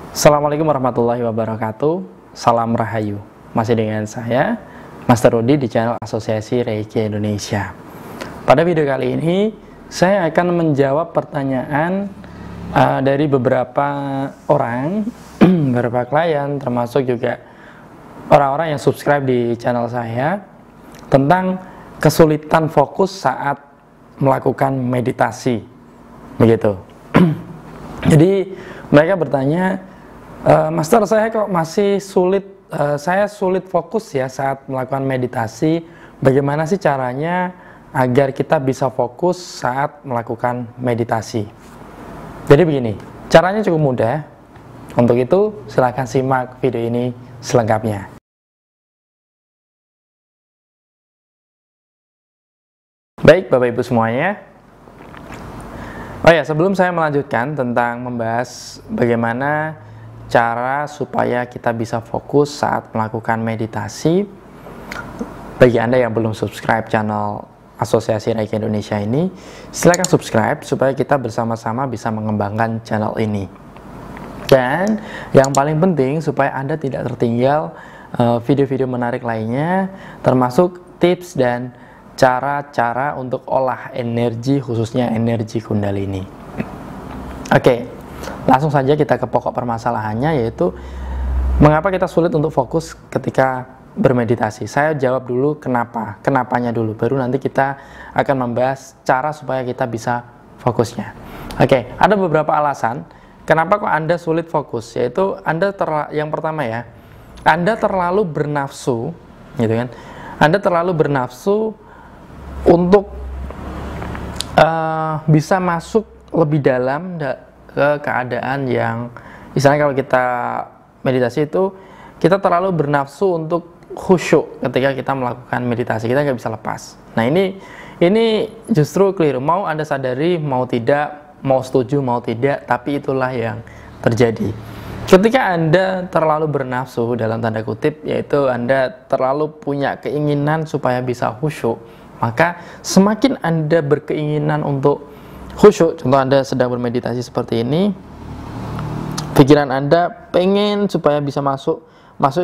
Assalamualaikum warahmatullahi wabarakatuh. Salam Rahayu. Masih dengan saya, Master Rudi di channel Asosiasi Reiki Indonesia. Pada video kali ini, saya akan menjawab pertanyaan dari beberapa orang, beberapa klien, termasuk juga orang-orang yang subscribe di channel saya, tentang kesulitan fokus saat melakukan meditasi. Begitu. Jadi, mereka bertanya, Master, saya kok masih sulit, saya sulit fokus ya saat melakukan meditasi. Bagaimana sih caranya agar kita bisa fokus saat melakukan meditasi? Jadi begini, caranya cukup mudah. Untuk itu, silakan simak video ini selengkapnya. Baik, Bapak Ibu semuanya. Oh ya, sebelum saya melanjutkan tentang membahas bagaimana cara supaya kita bisa fokus saat melakukan meditasi, bagi Anda yang belum subscribe channel Asosiasi Reiki Indonesia ini, silakan subscribe supaya kita bersama-sama bisa mengembangkan channel ini. Dan yang paling penting supaya Anda tidak tertinggal video-video menarik lainnya, termasuk tips dan cara-cara untuk olah energi, khususnya energi Kundalini. Oke. Langsung saja kita ke pokok permasalahannya, yaitu mengapa kita sulit untuk fokus ketika bermeditasi. Saya jawab dulu kenapanya dulu, baru nanti kita akan membahas cara supaya kita bisa fokusnya. Oke, ada beberapa alasan kenapa kok Anda sulit fokus, yaitu yang pertama ya, Anda terlalu bernafsu, gitu kan? Anda terlalu bernafsu untuk bisa masuk lebih dalam ke keadaan yang, misalnya kalau kita meditasi itu kita terlalu bernafsu untuk khusyuk ketika kita melakukan meditasi, kita nggak bisa lepas. Nah ini justru keliru. Mau Anda sadari, mau tidak, mau setuju, mau tidak, tapi itulah yang terjadi. Ketika Anda terlalu bernafsu dalam tanda kutip, yaitu Anda terlalu punya keinginan supaya bisa khusyuk, maka semakin Anda berkeinginan untuk khusyuk, contoh Anda sedang bermeditasi seperti ini, pikiran Anda pengen supaya bisa masuk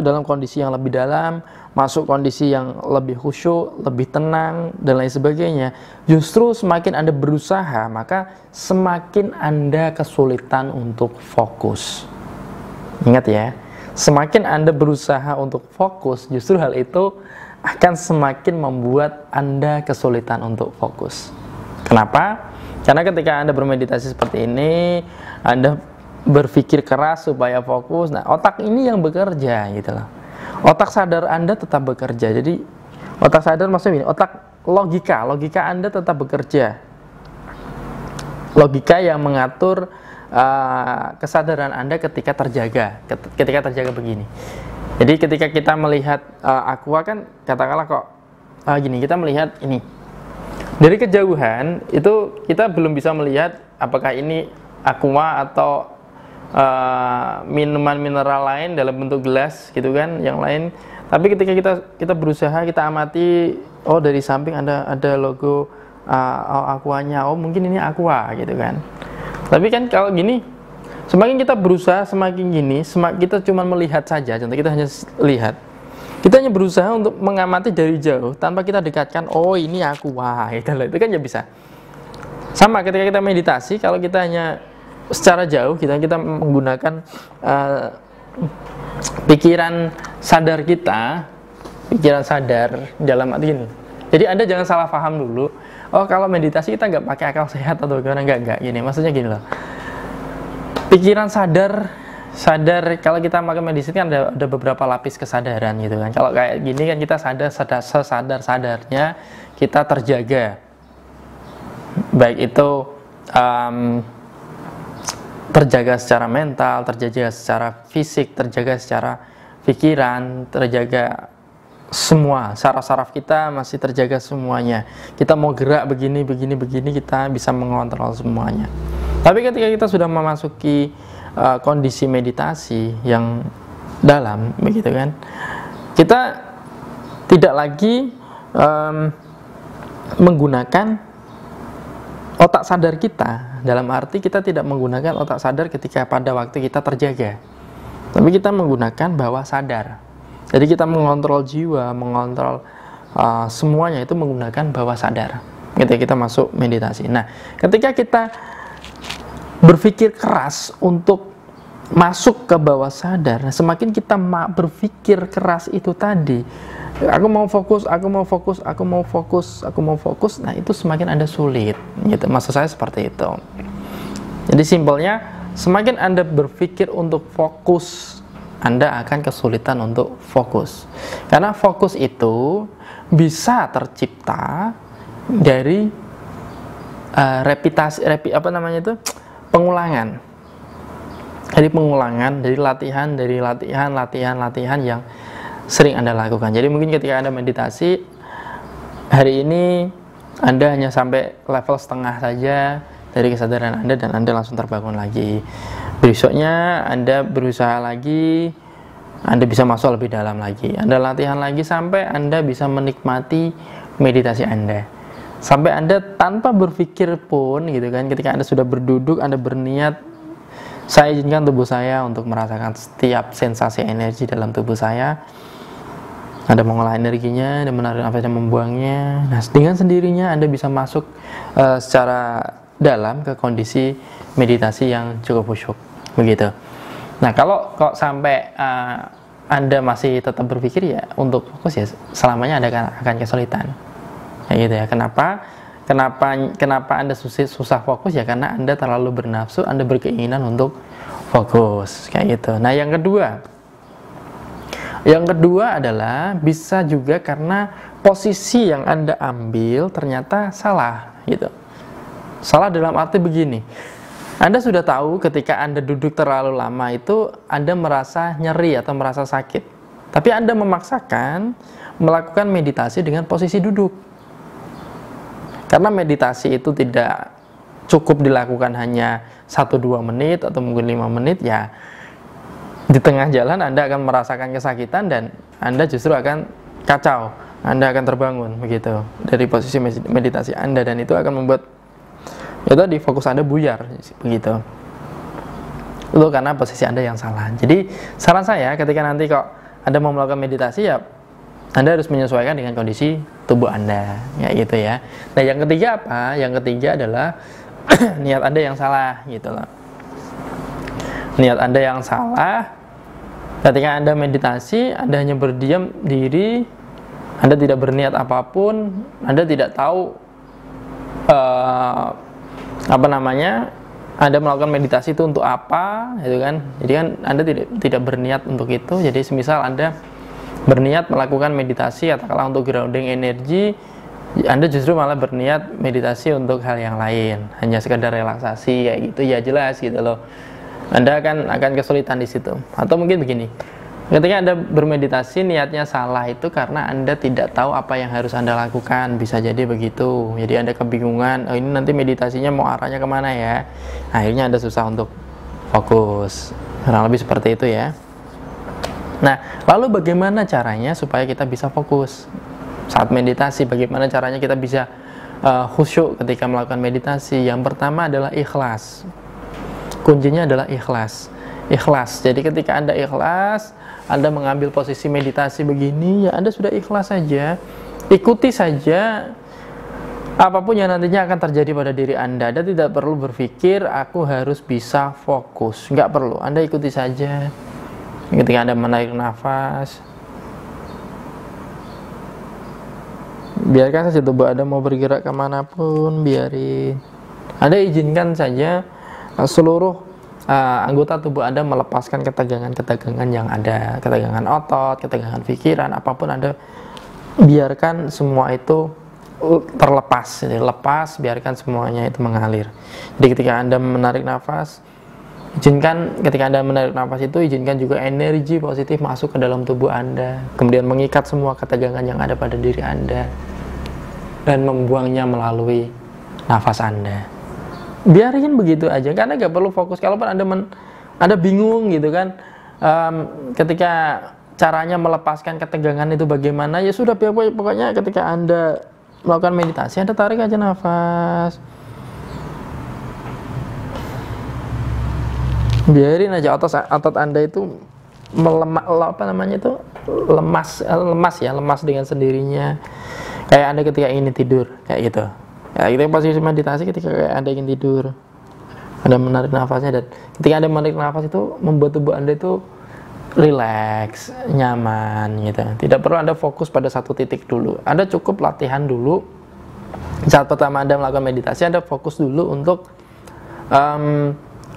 dalam kondisi yang lebih dalam, masuk kondisi yang lebih khusyuk, lebih tenang, dan lain sebagainya. Justru semakin Anda berusaha, maka semakin Anda kesulitan untuk fokus. Ingat ya, semakin Anda berusaha untuk fokus, justru hal itu akan semakin membuat Anda kesulitan untuk fokus. Kenapa? Karena ketika Anda bermeditasi seperti ini, Anda berpikir keras supaya fokus. Nah, otak ini yang bekerja, gitu loh. Otak sadar Anda tetap bekerja. Jadi, otak sadar maksudnya ini, otak logika Anda tetap bekerja. Logika yang mengatur kesadaran Anda ketika terjaga begini. Jadi, ketika kita melihat aqua kan, katakanlah kok gini, kita melihat ini. Dari kejauhan itu kita belum bisa melihat apakah ini aqua atau minuman mineral lain dalam bentuk gelas gitu kan, yang lain. Tapi ketika kita berusaha, kita amati, oh dari samping ada logo aquanya, oh mungkin ini aqua gitu kan. Tapi kan kalau gini, semakin kita berusaha, semakin gini, kita cuma melihat saja, contoh kita hanya lihat. Kita hanya berusaha untuk mengamati dari jauh tanpa kita dekatkan, oh ini aqua, itu kan ya bisa. Sama ketika kita meditasi, kalau kita hanya secara jauh, kita menggunakan pikiran sadar kita, pikiran sadar dalam arti ini. Jadi Anda jangan salah paham dulu, oh kalau meditasi kita nggak pakai akal sehat atau gimana, enggak gini, maksudnya gini loh. Pikiran sadar kalau kita makan meditasi kan ada beberapa lapis kesadaran gitu kan. Kalau kayak gini kan kita sadar-sadarnya kita terjaga, baik itu terjaga secara mental, terjaga secara fisik, terjaga secara pikiran, terjaga semua, saraf-saraf kita masih terjaga semuanya. Kita mau gerak begini, kita bisa mengontrol semuanya. Tapi ketika kita sudah memasuki kondisi meditasi yang dalam, begitu kan, kita tidak lagi menggunakan otak sadar kita, dalam arti kita tidak menggunakan otak sadar ketika pada waktu kita terjaga. Tapi kita menggunakan bawah sadar. Jadi kita mengontrol jiwa, mengontrol semuanya itu menggunakan bawah sadar ketika kita masuk meditasi. Nah, ketika kita berpikir keras untuk masuk ke bawah sadar, nah, semakin kita berpikir keras itu tadi, aku mau fokus, aku mau fokus, aku mau fokus, aku mau fokus, nah itu semakin Anda sulit gitu. Maksud saya seperti itu. Jadi simpelnya, semakin Anda berpikir untuk fokus, Anda akan kesulitan untuk fokus. Karena fokus itu bisa tercipta dari pengulangan. Dari pengulangan, dari latihan yang sering Anda lakukan. Jadi mungkin ketika Anda meditasi, hari ini Anda hanya sampai level setengah saja dari kesadaran Anda dan Anda langsung terbangun lagi. Besoknya Anda berusaha lagi, Anda bisa masuk lebih dalam lagi. Anda latihan lagi sampai Anda bisa menikmati meditasi Anda. Sampai Anda tanpa berpikir pun gitu kan, ketika Anda sudah berduduk, Anda berniat, saya izinkan tubuh saya untuk merasakan setiap sensasi energi dalam tubuh saya. Anda mengolah energinya, Anda menarik nafasnya, membuangnya. Nah, dengan sendirinya Anda bisa masuk secara dalam ke kondisi meditasi yang cukup khusyuk, begitu. Nah, kalau sampai Anda masih tetap berpikir ya untuk fokus ya selamanya Anda akan kesulitan. Kayak gitu ya. Kenapa Anda susah fokus ya karena Anda terlalu bernafsu, Anda berkeinginan untuk fokus kayak gitu. Nah, yang kedua adalah bisa juga karena posisi yang Anda ambil ternyata salah gitu. Salah dalam arti begini. Anda sudah tahu ketika Anda duduk terlalu lama itu Anda merasa nyeri atau merasa sakit. Tapi Anda memaksakan melakukan meditasi dengan posisi duduk. Karena meditasi itu tidak cukup dilakukan hanya 1-2 menit atau mungkin 5 menit ya. Di tengah jalan Anda akan merasakan kesakitan dan Anda justru akan kacau. Anda akan terbangun begitu dari posisi meditasi Anda dan itu akan membuat di fokus Anda buyar begitu. Itu karena posisi Anda yang salah. Jadi saran saya ketika nanti kok Anda mau melakukan meditasi ya Anda harus menyesuaikan dengan kondisi tubuh Anda ya gitu ya. Nah, yang ketiga apa? Yang ketiga adalah niat Anda yang salah gitu loh. Niat Anda yang salah ketika Anda meditasi, Anda hanya berdiam diri, Anda tidak berniat apapun, Anda tidak tahu Anda melakukan meditasi itu untuk apa, gitu kan? Jadi kan Anda tidak berniat untuk itu. Jadi semisal Anda berniat melakukan meditasi atau kalau untuk grounding energi, Anda justru malah berniat meditasi untuk hal yang lain, hanya sekedar relaksasi kayak gitu ya, jelas gitu loh. Anda akan kesulitan di situ. Atau mungkin begini. Ketika Anda bermeditasi niatnya salah itu karena Anda tidak tahu apa yang harus Anda lakukan, bisa jadi begitu. Jadi Anda kebingungan, ini nanti meditasinya mau arahnya kemana ya? Akhirnya Anda susah untuk fokus. Kurang lebih seperti itu ya. Nah, lalu bagaimana caranya supaya kita bisa fokus saat meditasi? Bagaimana caranya kita bisa khusyuk ketika melakukan meditasi? Yang pertama adalah ikhlas. Kuncinya adalah ikhlas. Ikhlas. Jadi ketika Anda ikhlas, Anda mengambil posisi meditasi begini, ya Anda sudah ikhlas saja. Ikuti saja apapun yang nantinya akan terjadi pada diri Anda. Anda tidak perlu berpikir, aku harus bisa fokus. Nggak perlu. Anda ikuti saja. Ketika Anda menarik nafas, biarkan saja tubuh Anda mau bergerak kemanapun, biarin. Anda izinkan saja seluruh anggota tubuh Anda melepaskan ketegangan-ketegangan yang ada, ketegangan otot, ketegangan pikiran, apapun Anda biarkan semua itu terlepas, jadi lepas, biarkan semuanya itu mengalir. Jadi ketika Anda menarik nafas, ketika Anda menarik nafas itu, izinkan juga energi positif masuk ke dalam tubuh Anda, kemudian mengikat semua ketegangan yang ada pada diri Anda dan membuangnya melalui nafas Anda. Biarin begitu aja, karena gak perlu fokus. Kalaupun Anda bingung gitu kan, ketika caranya melepaskan ketegangan itu bagaimana, ya sudah, pokoknya ketika Anda melakukan meditasi, Anda tarik aja nafas, biarin aja otot Anda itu lemas dengan sendirinya. Kayak Anda ketika ingin tidur, kayak gitu. Ya, kita posisi meditasi ketika Anda ingin tidur. Anda menarik nafasnya, dan ketika Anda menarik nafas itu membuat tubuh Anda itu rileks, nyaman gitu. Tidak perlu Anda fokus pada satu titik dulu. Anda cukup latihan dulu. Saat pertama Anda melakukan meditasi, Anda fokus dulu untuk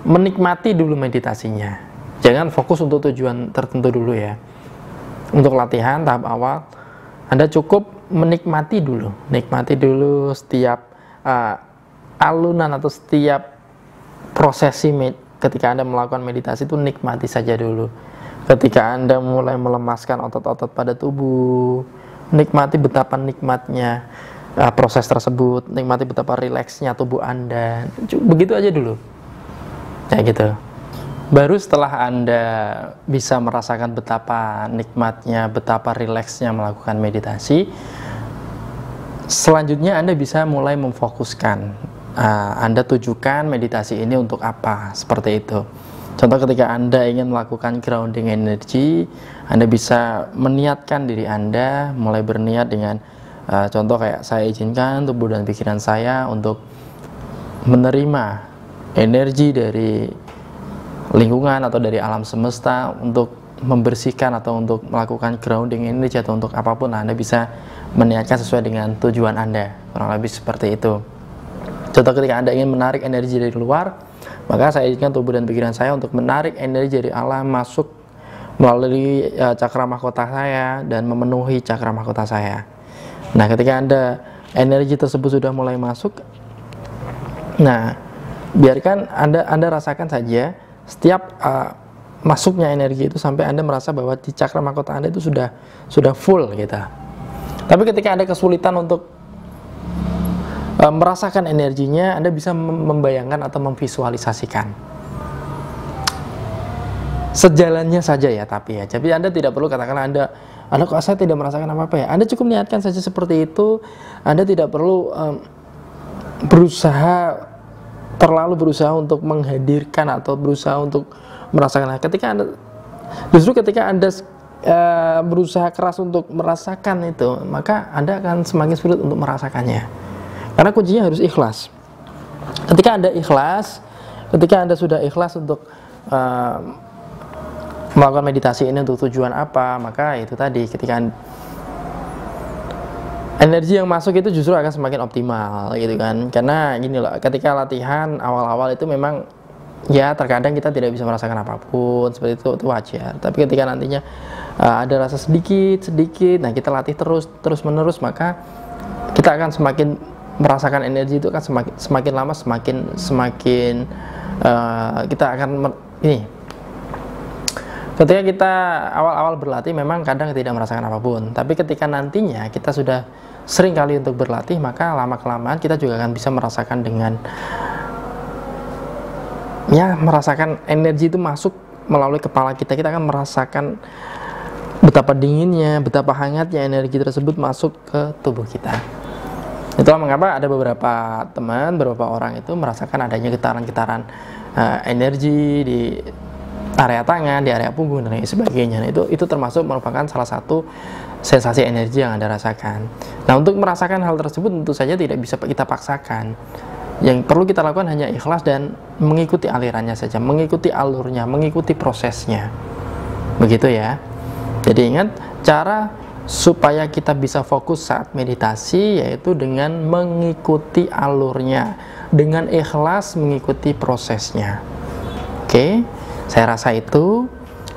menikmati dulu meditasinya. Jangan fokus untuk tujuan tertentu dulu ya. Untuk latihan tahap awal, Anda cukup menikmati dulu. Nikmati dulu setiap alunan atau setiap prosesi ketika Anda melakukan meditasi itu, nikmati saja dulu. Ketika Anda mulai melemaskan otot-otot pada tubuh, nikmati betapa nikmatnya proses tersebut, nikmati betapa rileksnya tubuh Anda. Begitu aja dulu. Kayak gitu. Baru setelah Anda bisa merasakan betapa nikmatnya, betapa rileksnya melakukan meditasi, selanjutnya Anda bisa mulai memfokuskan. Anda tujukan meditasi ini untuk apa, seperti itu. Contoh ketika Anda ingin melakukan grounding energy, Anda bisa meniatkan diri Anda, mulai berniat dengan contoh kayak saya izinkan tubuh dan pikiran saya untuk menerima energi dari lingkungan atau dari alam semesta, untuk membersihkan atau untuk melakukan grounding energy atau untuk apapun. Anda bisa meniatkan sesuai dengan tujuan Anda, kurang lebih seperti itu. Contoh ketika Anda ingin menarik energi dari luar, maka saya izinkan tubuh dan pikiran saya untuk menarik energi dari alam masuk melalui cakra mahkota saya dan memenuhi cakra mahkota saya. Nah, ketika energi tersebut sudah mulai masuk, nah, biarkan Anda rasakan saja setiap masuknya energi itu sampai Anda merasa bahwa di cakra mahkota Anda itu sudah full gitu. Tapi ketika Anda kesulitan untuk merasakan energinya, Anda bisa membayangkan atau memvisualisasikan. Sejalannya saja ya, tapi Anda tidak perlu katakan Anda kok saya tidak merasakan apa-apa ya. Anda cukup niatkan saja seperti itu. Anda tidak perlu terlalu berusaha untuk menghadirkan atau berusaha untuk merasakan. Ketika Anda berusaha keras untuk merasakan itu, maka Anda akan semakin sulit untuk merasakannya. Karena kuncinya harus ikhlas. Ketika Anda sudah ikhlas untuk melakukan meditasi ini untuk tujuan apa, maka itu tadi, ketika energi yang masuk itu justru akan semakin optimal gitu kan. Karena gini loh, ketika latihan awal-awal itu memang ya terkadang kita tidak bisa merasakan apapun, seperti itu wajar. Tapi ketika nantinya ada rasa sedikit, nah kita latih terus menerus, maka kita akan semakin merasakan energi itu, kan semakin lama semakin kita akan ketika kita awal-awal berlatih memang kadang tidak merasakan apapun, tapi ketika nantinya kita sudah sering kali untuk berlatih, maka lama-kelamaan kita juga akan bisa merasakan merasakan energi itu masuk melalui kepala kita. Kita akan merasakan betapa dinginnya, betapa hangatnya energi tersebut masuk ke tubuh kita. Itulah mengapa ada beberapa teman, beberapa orang itu merasakan adanya getaran-getaran energi di area tangan, di area punggung dan lain sebagainya. Nah, itu termasuk merupakan salah satu sensasi energi yang Anda rasakan. Nah, untuk merasakan hal tersebut tentu saja tidak bisa kita paksakan. Yang perlu kita lakukan hanya ikhlas dan mengikuti alirannya saja, mengikuti alurnya, mengikuti prosesnya. Begitu ya. Jadi ingat, cara supaya kita bisa fokus saat meditasi yaitu dengan mengikuti alurnya, dengan ikhlas mengikuti prosesnya. Oke, saya rasa itu.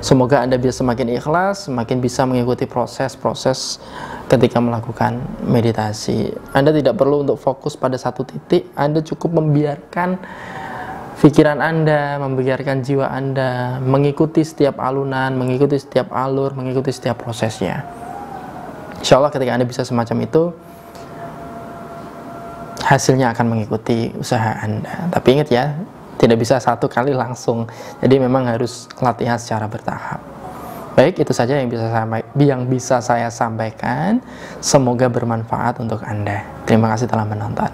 Semoga Anda bisa semakin ikhlas, semakin bisa mengikuti proses-proses ketika melakukan meditasi. Anda tidak perlu untuk fokus pada satu titik. Anda cukup membiarkan pikiran Anda, membiarkan jiwa Anda mengikuti setiap alunan, mengikuti setiap alur, mengikuti setiap prosesnya. Insya Allah ketika Anda bisa semacam itu, hasilnya akan mengikuti usaha Anda. Tapi ingat ya, tidak bisa satu kali langsung. Jadi memang harus latihan secara bertahap. Baik, itu saja yang bisa saya sampaikan. Semoga bermanfaat untuk Anda. Terima kasih telah menonton.